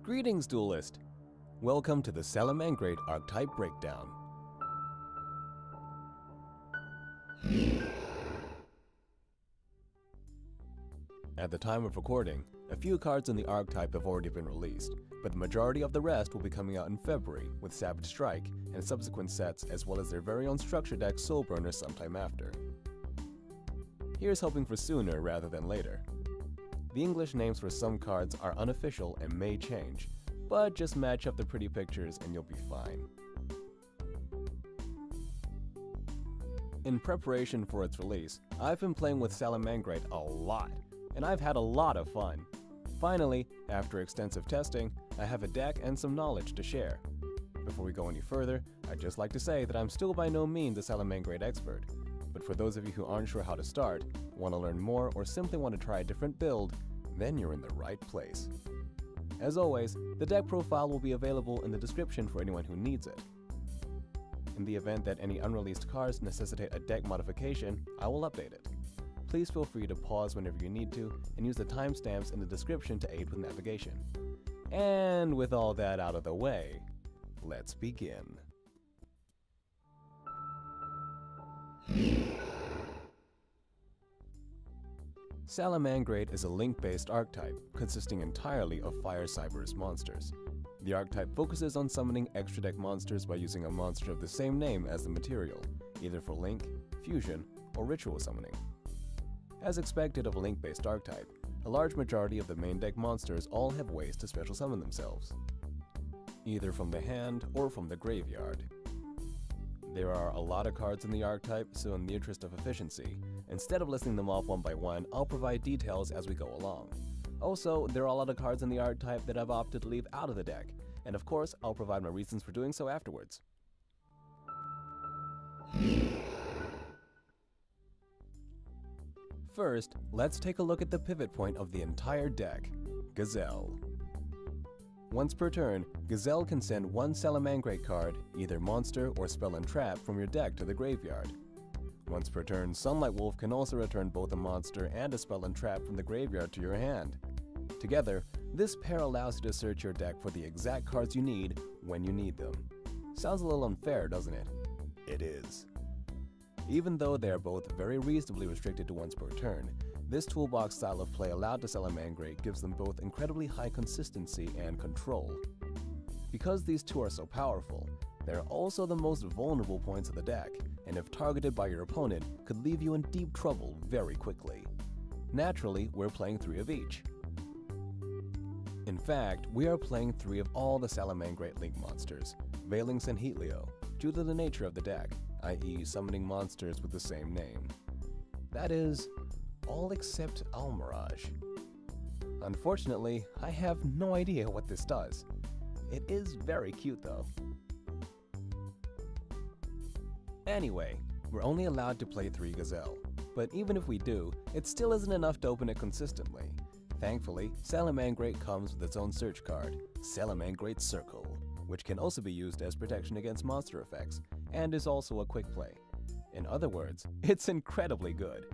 Greetings, Duelist! Welcome to the Salamangreat Archetype Breakdown. At the time of recording, a few cards in the Archetype have already been released, but the majority of the rest will be coming out in February with Savage Strike and subsequent sets, as well as their very own structure deck Soulburner sometime after. Here's hoping for sooner rather than later. The English names for some cards are unofficial and may change, but just match up the pretty pictures and you'll be fine. In preparation for its release, I've been playing with Salamangreat a lot, and I've had a lot of fun. Finally, after extensive testing, I have a deck and some knowledge to share. Before we go any further, I'd just like to say that I'm still by no means a Salamangreat expert, but for those of you who aren't sure how to start, want to learn more, or simply want to try a different build, then you're in the right place. As always, the deck profile will be available in the description for anyone who needs it. In the event that any unreleased cards necessitate a deck modification, I will update it. Please feel free to pause whenever you need to, and use the timestamps in the description to aid with navigation. And with all that out of the way, let's begin. Salamangreat is a link-based archetype consisting entirely of Fire Cyberus monsters. The archetype focuses on summoning extra deck monsters by using a monster of the same name as the material, either for link, fusion, or ritual summoning. As expected of a link-based archetype, a large majority of the main deck monsters all have ways to special summon themselves, either from the hand or from the graveyard. There are a lot of cards in the archetype, so in the interest of efficiency, instead of listing them off one by one, I'll provide details as we go along. Also, there are a lot of cards in the archetype that I've opted to leave out of the deck, and of course, I'll provide my reasons for doing so afterwards. First, let's take a look at the pivot point of the entire deck, Gazelle. Once per turn, Gazelle can send one Salamangreat card, either monster or spell and trap, from your deck to the graveyard. Once per turn, Sunlight Wolf can also return both a monster and a spell and trap from the graveyard to your hand. Together, this pair allows you to search your deck for the exact cards you need when you need them. Sounds a little unfair, doesn't it? It is. Even though they are both very reasonably restricted to once per turn, this toolbox style of play allowed to Salamangreat gives them both incredibly high consistency and control. Because these two are so powerful, they're also the most vulnerable points of the deck, and if targeted by your opponent, could leave you in deep trouble very quickly. Naturally, we're playing 3 of each. In fact, we are playing 3 of all the Salamangreat Link monsters, Valynx and Heatlio, due to the nature of the deck, i.e. summoning monsters with the same name. That is, all except Mirage. Unfortunately, I have no idea what this does. It is very cute though. Anyway, we're only allowed to play 3 Gazelle, but even if we do, it still isn't enough to open it consistently. Thankfully, Salamangreat comes with its own search card, Salamangreat Circle, which can also be used as protection against monster effects, and is also a quick play. In other words, it's incredibly good.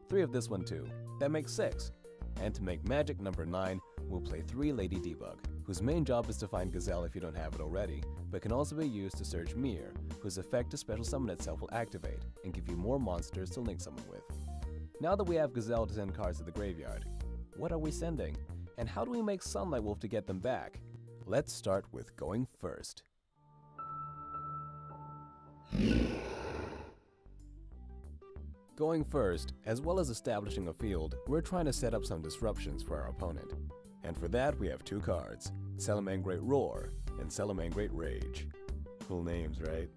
3 of this one too, that makes 6. And to make magic number 9, we'll play 3 Lady Debug, whose main job is to find Gazelle if you don't have it already, but can also be used to search Meer, whose effect to special summon itself will activate, and give you more monsters to link summon with. Now that we have Gazelle to send cards to the graveyard, what are we sending? And how do we make Sunlight Wolf to get them back? Let's start with going first. Going first, as well as establishing a field, we're trying to set up some disruptions for our opponent. And for that we have 2 cards, Salamangreat Roar and Salamangreat Rage. Cool names, right?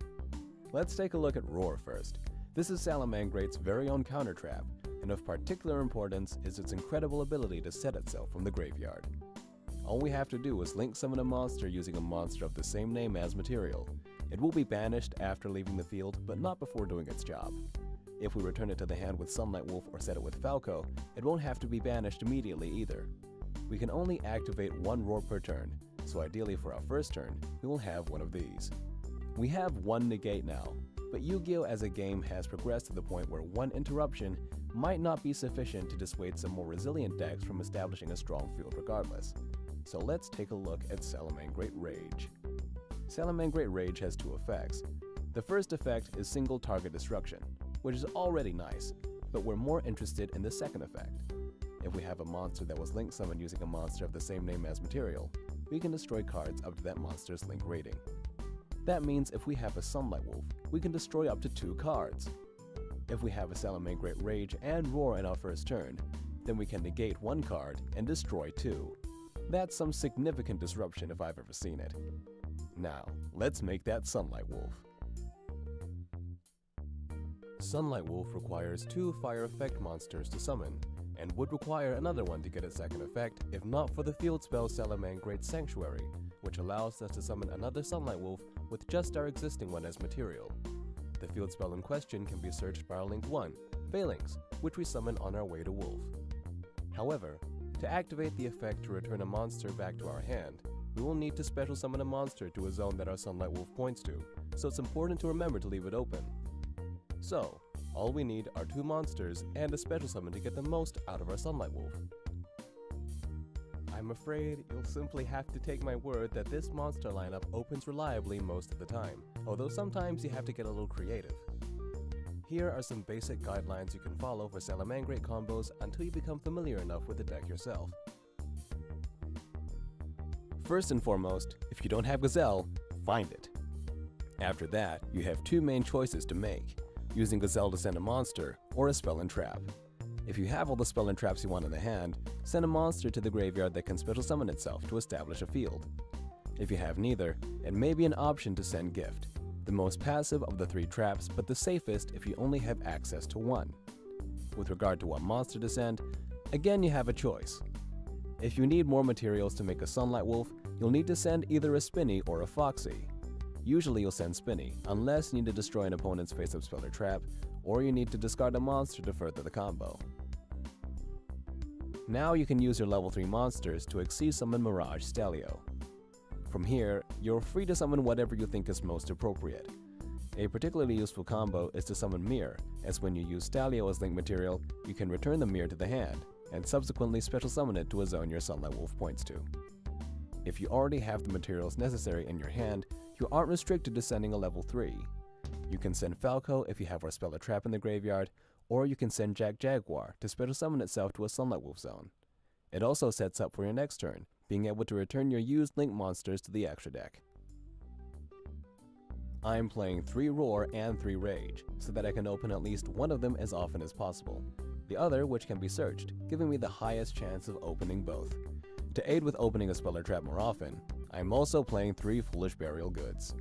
Let's take a look at Roar first. This is Salamangreat's very own counter trap, and of particular importance is its incredible ability to set itself from the graveyard. All we have to do is link summon a monster using a monster of the same name as material. It will be banished after leaving the field, but not before doing its job. If we return it to the hand with Sunlight Wolf or set it with Falco, it won't have to be banished immediately either. We can only activate 1 Roar per turn, so ideally for our first turn, we will have one of these. We have 1 negate now, but Yu-Gi-Oh! As a game has progressed to the point where 1 interruption might not be sufficient to dissuade some more resilient decks from establishing a strong field regardless. so let's take a look at Salamangreat Rage. Salamangreat Rage has two effects. The first effect is single target destruction, which is already nice, but we're more interested in the second effect. If we have a monster that was link summoned using a monster of the same name as material, we can destroy cards up to that monster's link rating. That means if we have a Sunlight Wolf, we can destroy up to 2 cards. If we have a Salamangreat Rage and Roar in our first turn, then we can negate 1 card and destroy 2. That's some significant disruption if I've ever seen it. Now, let's make that Sunlight Wolf. Sunlight Wolf requires 2 fire effect monsters to summon, and would require another one to get a second effect if not for the field spell Salamangreat Sanctuary, which allows us to summon another Sunlight Wolf with just our existing one as material. The field spell in question can be searched by our link 1, Phalanx, which we summon on our way to Wolf. However, to activate the effect to return a monster back to our hand, we will need to special summon a monster to a zone that our Sunlight Wolf points to, so it's important to remember to leave it open. So, all we need are 2 monsters and a special summon to get the most out of our Sunlight Wolf. I'm afraid you'll simply have to take my word that this monster lineup opens reliably most of the time, although sometimes you have to get a little creative. Here are some basic guidelines you can follow for Salamangreat combos until you become familiar enough with the deck yourself. First and foremost, if you don't have Gazelle, find it. After that, you have 2 main choices to make, using Gazelle to send a monster or a spell and trap. If you have all the spell and traps you want in the hand, send a monster to the graveyard that can special summon itself to establish a field. If you have neither, it may be an option to send Gift, the most passive of the 3 traps but the safest if you only have access to 1. With regard to what monster to send, again you have a choice. If you need more materials to make a Sunlight Wolf, you'll need to send either a Spinny or a Foxy. Usually you'll send Spinny, unless you need to destroy an opponent's face-up spell or trap, or you need to discard a monster to further the combo. Now you can use your level 3 monsters to Exceed summon Mirage Stallio. From here, you're free to summon whatever you think is most appropriate. A particularly useful combo is to summon Meer, as when you use Stallio as link material, you can return the Meer to the hand, and subsequently special summon it to a zone your Sunlight Wolf points to. If you already have the materials necessary in your hand, you aren't restricted to sending a level 3. You can send Falco if you have our spell or trap in the graveyard, or you can send Jaguar to special summon itself to a Sunlight Wolf zone. It also sets up for your next turn, being able to return your used link monsters to the extra deck. I'm playing 3 Roar and 3 Rage, so that I can open at least one of them as often as possible, the other which can be searched, giving me the highest chance of opening both. To aid with opening a spell or trap more often, I'm also playing 3 Foolish Burial Goods.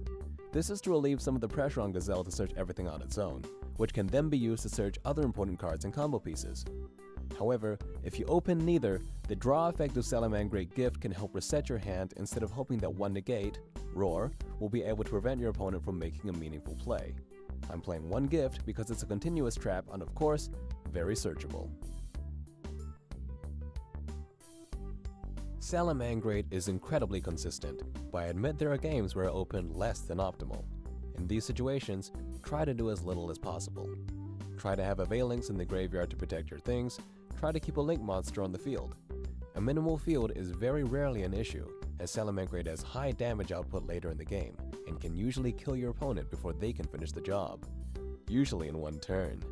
This is to relieve some of the pressure on Gazelle to search everything on its own, which can then be used to search other important cards and combo pieces. However, if you open neither, the draw effect of Salamangreat Gift can help reset your hand instead of hoping that one negate, Roar, will be able to prevent your opponent from making a meaningful play. I'm playing 1 Gift because it's a continuous trap and of course, very searchable. Salamangreat is incredibly consistent, but I admit there are games where I open less than optimal. In these situations, try to do as little as possible. Try to have a Phalanx in the graveyard to protect your things, try to keep a link monster on the field. A minimal field is very rarely an issue, as Salamangreat has high damage output later in the game, and can usually kill your opponent before they can finish the job. Usually in 1 turn.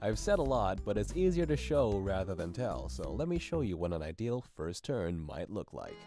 I've said a lot, but it's easier to show rather than tell, so let me show you what an ideal first turn might look like.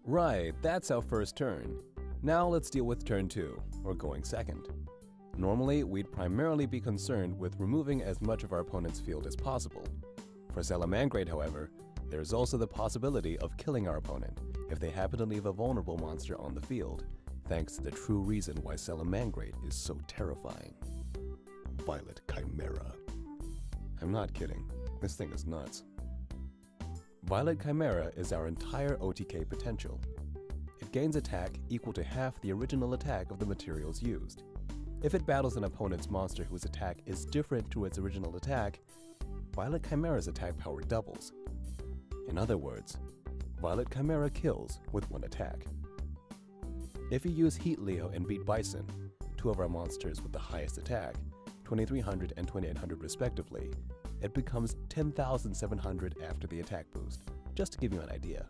Right, that's our first turn. Now let's deal with turn 2, or going second. Normally, we'd primarily be concerned with removing as much of our opponent's field as possible. For Salamangreat, however, there's also the possibility of killing our opponent if they happen to leave a vulnerable monster on the field, thanks to the true reason why Salamangreat is so terrifying. Violet Chimera. I'm not kidding, this thing is nuts. Violet Chimera is our entire OTK potential. It gains attack equal to half the original attack of the materials used. If it battles an opponent's monster whose attack is different to its original attack, Violet Chimera's attack power doubles. In other words, Violet Chimera kills with one attack. If you use Heat Leo and beat Bison, two of our monsters with the highest attack, 2300 and 2800 respectively, it becomes 10,700 after the attack boost, just to give you an idea.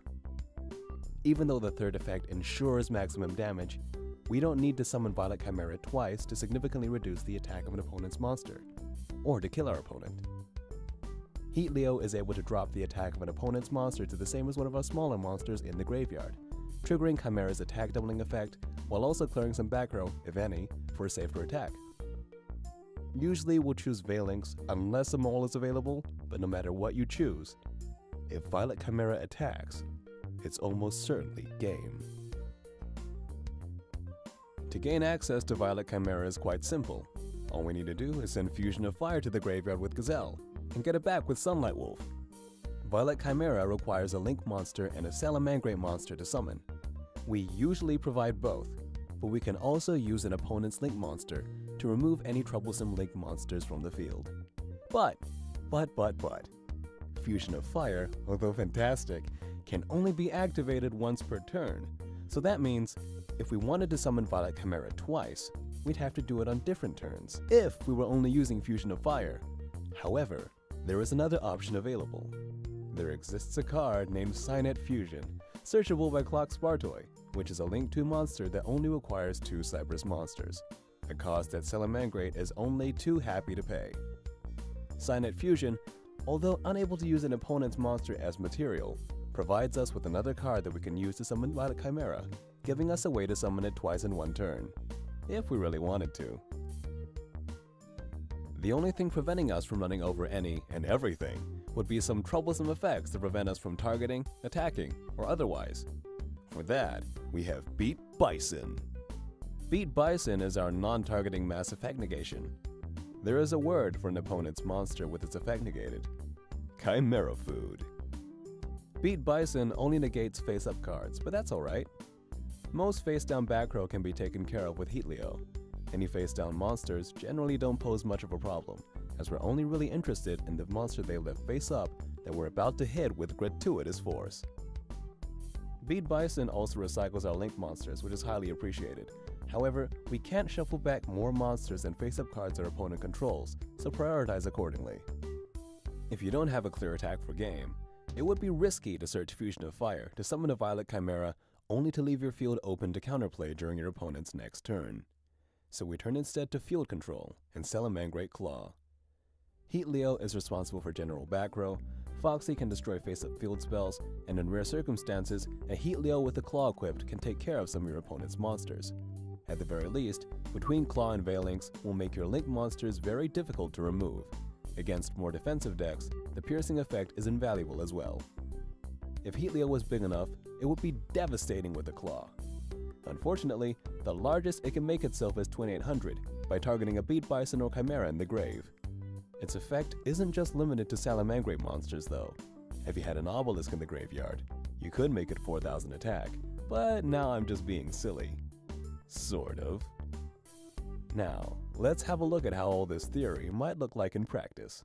Even though the third effect ensures maximum damage, we don't need to summon Violet Chimera twice to significantly reduce the attack of an opponent's monster, or to kill our opponent. Heat Leo is able to drop the attack of an opponent's monster to the same as one of our smaller monsters in the graveyard, triggering Chimera's attack doubling effect while also clearing some back row, if any, for a safer attack. Usually we'll choose Phalanx unless a Mole is available, but no matter what you choose, if Violet Chimera attacks, it's almost certainly game. To gain access to Violet Chimera is quite simple. All we need to do is send Fusion of Fire to the graveyard with Gazelle, and get it back with Sunlight Wolf. Violet Chimera requires a Link monster and a Salamangreat monster to summon. We usually provide both, but we can also use an opponent's Link monster to remove any troublesome Link monsters from the field. But, Fusion of Fire, although fantastic, can only be activated once per turn, so that means if we wanted to summon Violet Chimera twice, we'd have to do it on different turns, if we were only using Fusion of Fire. However, there is another option available. There exists a card named Cynet Fusion, searchable by Clock Spartoi, which is a Link 2 monster that only requires 2 Cypress monsters, a cost that Salamangreat is only too happy to pay. Cynet Fusion, although unable to use an opponent's monster as material, provides us with another card that we can use to summon Violet Chimera, giving us a way to summon it twice in one turn, if we really wanted to. The only thing preventing us from running over any and everything would be some troublesome effects to prevent us from targeting, attacking, or otherwise. For that, we have Beat Bison. Beat Bison is our non-targeting mass effect negation. There is a word for an opponent's monster with its effect negated: Chimera Food. Beat Bison only negates face-up cards, but that's alright. Most face-down back row can be taken care of with Heat Leo. Any face-down monsters generally don't pose much of a problem, as we're only really interested in the monster they left face-up that we're about to hit with gratuitous force. Beat Bison also recycles our Link monsters, which is highly appreciated. However, we can't shuffle back more monsters than face-up cards our opponent controls, so prioritize accordingly. If you don't have a clear attack for game, it would be risky to search Fusion of Fire to summon a Violet Chimera only to leave your field open to counterplay during your opponent's next turn. So we turn instead to field control and Salamangreat Claw. Heat Leo is responsible for general back row, Foxy can destroy face-up field spells, and in rare circumstances, a Heat Leo with a Claw equipped can take care of some of your opponent's monsters. At the very least, between Claw and Phalanx will make your Link monsters very difficult to remove. Against more defensive decks, the piercing effect is invaluable as well. If Heat Leo was big enough, it would be devastating with a Claw. Unfortunately, the largest it can make itself is 2800 by targeting a Beat Bison or Chimera in the grave. Its effect isn't just limited to Salamangreat monsters though. If you had an Obelisk in the graveyard, you could make it 4000 attack, but now I'm just being silly. Sort of. Now, let's have a look at how all this theory might look like in practice.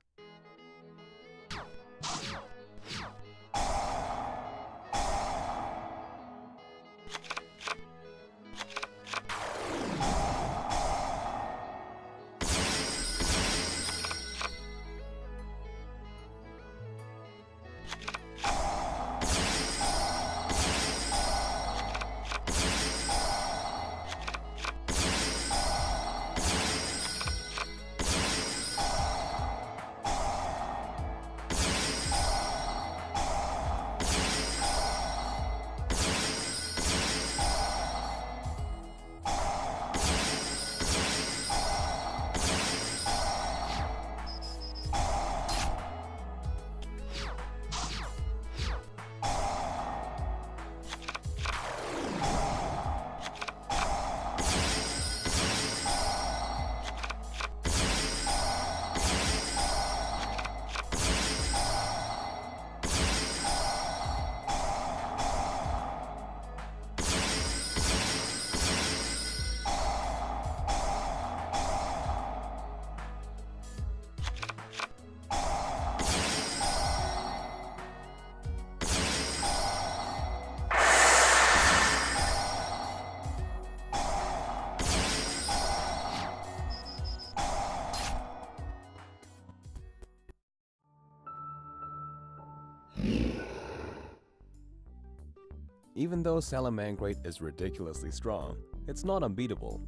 Even though Salamangreat is ridiculously strong, it's not unbeatable,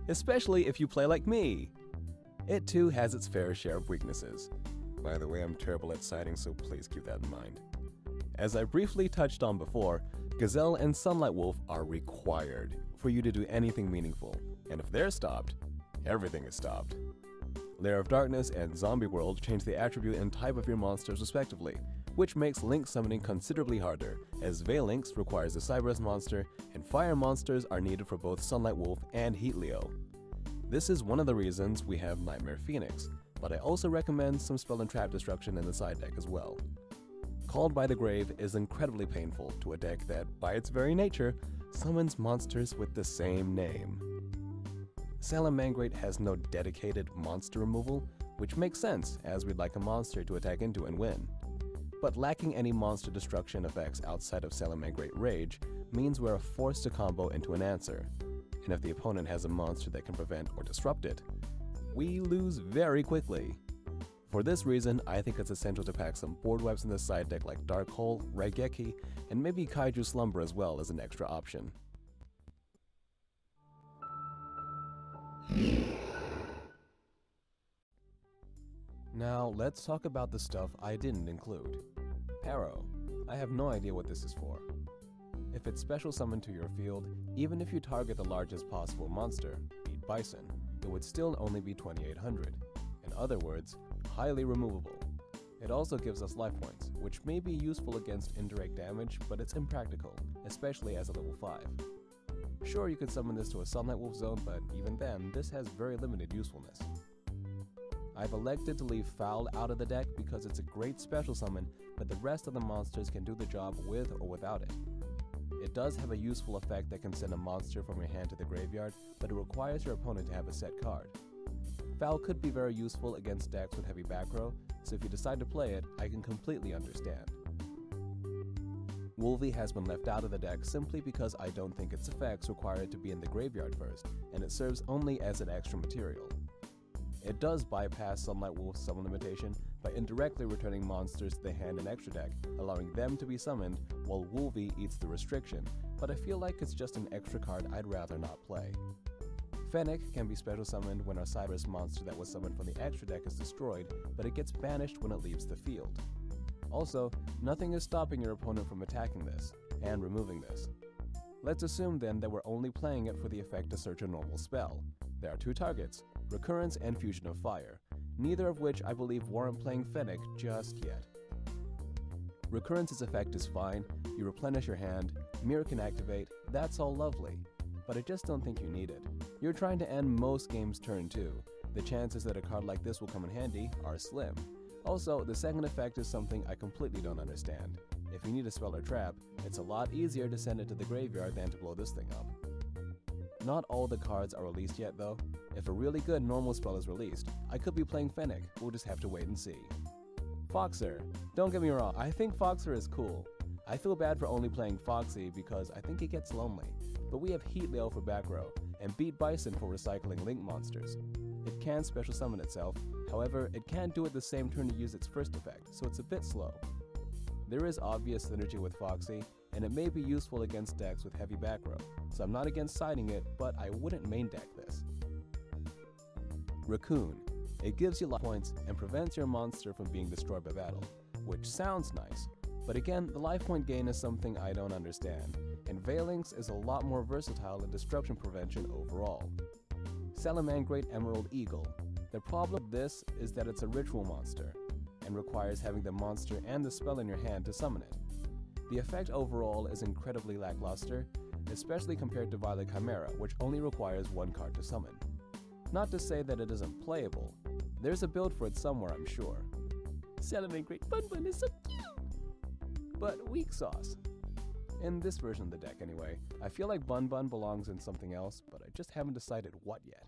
especially if you play like me. It too has its fair share of weaknesses. By the way, I'm terrible at sighting, so please keep that in mind. As I briefly touched on before, Gazelle and Sunlight Wolf are required for you to do anything meaningful, and if they're stopped, everything is stopped. Lair of Darkness and Zombie World change the attribute and type of your monsters respectively, which makes Link summoning considerably harder, as Veilynx requires a Cyberus monster, and Fire monsters are needed for both Sunlight Wolf and Heat Leo. This is one of the reasons we have Knightmare Phoenix, but I also recommend some Spell and Trap Destruction in the side deck as well. Called by the Grave is incredibly painful to a deck that, by its very nature, summons monsters with the same name. Salamangreat has no dedicated monster removal, which makes sense as we'd like a monster to attack into and win. But lacking any monster destruction effects outside of Salamangreat Rage means we're forced to combo into an answer, and if the opponent has a monster that can prevent or disrupt it, we lose very quickly. For this reason, I think it's essential to pack some board wipes in the side deck like Dark Hole, Raigeki, and maybe Kaiju Slumber as well as an extra option. Now, let's talk about the stuff I didn't include. Arrow. I have no idea what this is for. If it's special summoned to your field, even if you target the largest possible monster, beat Bison, it would still only be 2800. In other words, highly removable. It also gives us life points, which may be useful against indirect damage, but it's impractical, especially as a level 5. Sure, you could summon this to a Sunlight Wolf zone, but even then, this has very limited usefulness. I've elected to leave Foul out of the deck because it's a great special summon, but the rest of the monsters can do the job with or without it. It does have a useful effect that can send a monster from your hand to the graveyard, but it requires your opponent to have a set card. Foul could be very useful against decks with heavy back row, so if you decide to play it, I can completely understand. Wolvie has been left out of the deck simply because I don't think its effects require it to be in the graveyard first, and it serves only as an extra material. It does bypass Sunlight Wolf's summon limitation by indirectly returning monsters to the hand and extra deck, allowing them to be summoned while Wolvie eats the restriction, but I feel like it's just an extra card I'd rather not play. Fennec can be special summoned when our Cyberus monster that was summoned from the extra deck is destroyed, but it gets banished when it leaves the field. Also, nothing is stopping your opponent from attacking this, and removing this. Let's assume then that we're only playing it for the effect to search a normal spell. There are two targets, Recurrence and Fusion of Fire, neither of which I believe warrant playing Fennec just yet. Recurrence's effect is fine, you replenish your hand, Mirror can activate, that's all lovely, but I just don't think you need it. You're trying to end most games turn 2. The chances that a card like this will come in handy are slim. Also, the second effect is something I completely don't understand. If you need a spell or trap, it's a lot easier to send it to the graveyard than to blow this thing up. Not all the cards are released yet though. If a really good normal spell is released, I could be playing Fennec, we'll just have to wait and see. Foxer. Don't get me wrong, I think Foxer is cool. I feel bad for only playing Foxy because I think it gets lonely, but we have Heat Leo for back row, and Beat Bison for recycling Link monsters. It can special summon itself, however, it can't do it the same turn to use its first effect, so it's a bit slow. There is obvious synergy with Foxy, and it may be useful against decks with heavy back row, so I'm not against siding it, but I wouldn't main deck this. Raccoon. It gives you life points and prevents your monster from being destroyed by battle, which sounds nice, but again, the life point gain is something I don't understand, and Veilynx is a lot more versatile in destruction prevention overall. Salamangreat Emerald Eagle. The problem with this is that it's a ritual monster, and requires having the monster and the spell in your hand to summon it. The effect overall is incredibly lackluster, especially compared to Violet Chimera, which only requires one card to summon. Not to say that it isn't playable, there's a build for it somewhere I'm sure. Salamangreat Bun Bun is so cute! But weak sauce. In this version of the deck anyway, I feel like Bun Bun belongs in something else, but I just haven't decided what yet.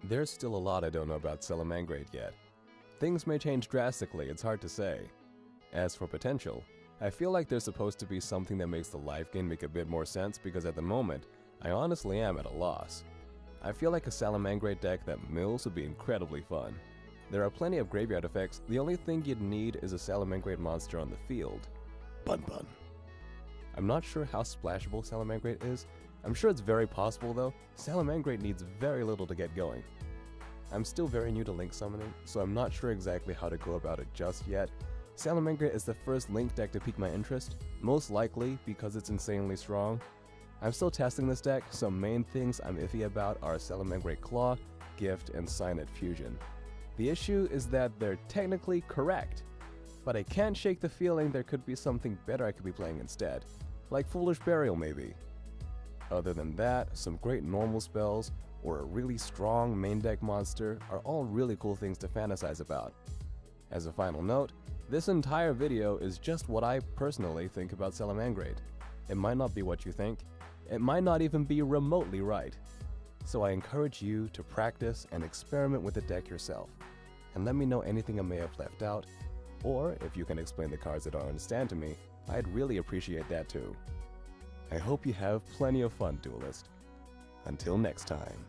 There's still a lot I don't know about Salamangreat yet. Things may change drastically, it's hard to say. As for potential, I feel like there's supposed to be something that makes the life gain make a bit more sense because at the moment, I honestly am at a loss. I feel like a Salamangreat deck that mills would be incredibly fun. There are plenty of graveyard effects, the only thing you'd need is a Salamangreat monster on the field. Bun bun. I'm not sure how splashable Salamangreat is. I'm sure it's very possible though. Salamangreat needs very little to get going. I'm still very new to Link summoning, so I'm not sure exactly how to go about it just yet. Salamangreat is the first Link deck to pique my interest, most likely because it's insanely strong. I'm still testing this deck, so main things I'm iffy about are Salamangreat Claw, Gift, and Cynet Fusion. The issue is that they're technically correct, but I can't shake the feeling there could be something better I could be playing instead, like Foolish Burial maybe. Other than that, some great normal spells or a really strong main deck monster are all really cool things to fantasize about. As a final note, this entire video is just what I personally think about Salamangreat. It might not be what you think, it might not even be remotely right. So I encourage you to practice and experiment with the deck yourself, and let me know anything I may have left out, or if you can explain the cards that don't understand to me, I'd really appreciate that too. I hope you have plenty of fun, Duelist. Until next time.